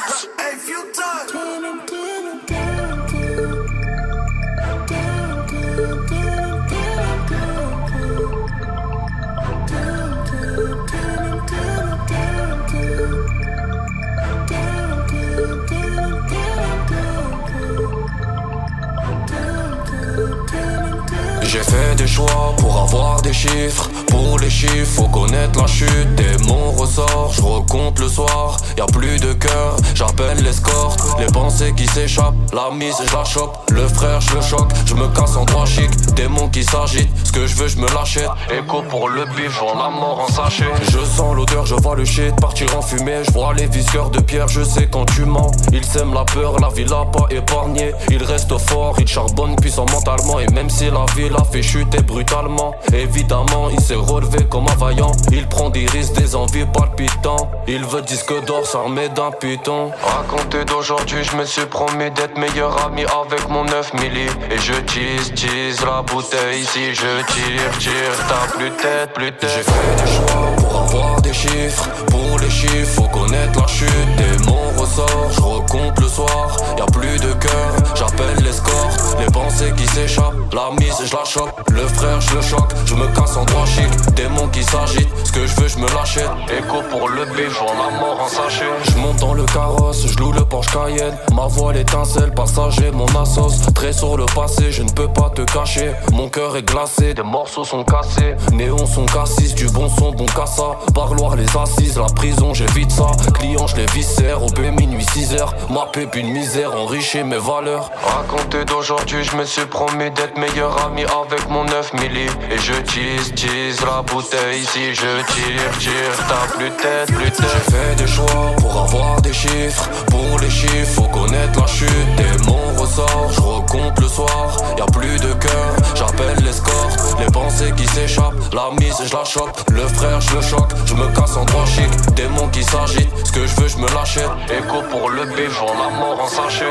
Hey, few times. J'ai fait des choix pour avoir des chiffres. Pour les chiffres, faut connaître la chute des mon ressort. Je recompte le soir, y'a plus de cœur. J'appelle l'escorte, les pensées qui s'échappent. La mise, je la chope, le frère, je le choque. Je me casse en droit chic, démon qui s'agite. Ce que je veux, je me l'achète. Écho pour le bif, j'vends la mort en sachet. Je sens l'odeur, je vois le shit partir en fumée. Je vois les visqueurs de pierre, je sais quand tu mens. Ils sèment la peur, la vie l'a pas épargné. Il reste fort, il charbonne puissant mentalement. Et même si la vie l'a fait chuter brutalement, évidemment il s'est relevé comme un vaillant. Il prend des risques, des envies palpitants. Il veut disque d'or s'armer d'un python. Raconté d'aujourd'hui, je me suis promis d'être meilleur ami avec mon 9 milli. Et je tease la bouteille. Si je tire, t'as plus tête. J'ai fait des choix pour avoir des chiffres. Pour les chiffres, faut connaître la chute des mon ressort. Je recompte le soir, y'a plus de cœur. J'appelle l'escorte, les pensées qui s'échappent. La mise, je la chope, le frère, je le choque. Je me casse en droit chic, démon qui s'agite. Ce que je veux, je me l'achète. Écho pour le bif, j'vends la mort en sachet. Je monte dans le carrosse, je loue le Porsche Cayenne. Ma voile étincelle, passager, mon assos. Très sur le passé, je ne peux pas te cacher. Mon cœur est glacé, des morceaux sont cassés. Néons sont cassis, du bon son, bon cassa. Parloir les assises, la prison, j'évite ça. Client, je les viscère, au B minuit 6h. Ma pépe une misère, enrichit mes valeurs. Raconté d'aujourd'hui, je me suis promis d'être meilleur ami avec mon 9 milli. Et je tease la bouteille. Si je tire, t'as plus tête. J'ai fait des choix pour avoir des chiffres. Pour les chiffres, faut connaître la chute des mon ressort. Je recompte le soir, y'a plus de cœur. J'appelle l'escorte, les pensées qui s'échappent. La mise, je la chope, le frère, je le choque. Je me casse en droit chic, démon qui s'agite. Ce que je veux, je me l'achète. Écho pour le bif, j'vends la mort en sachet.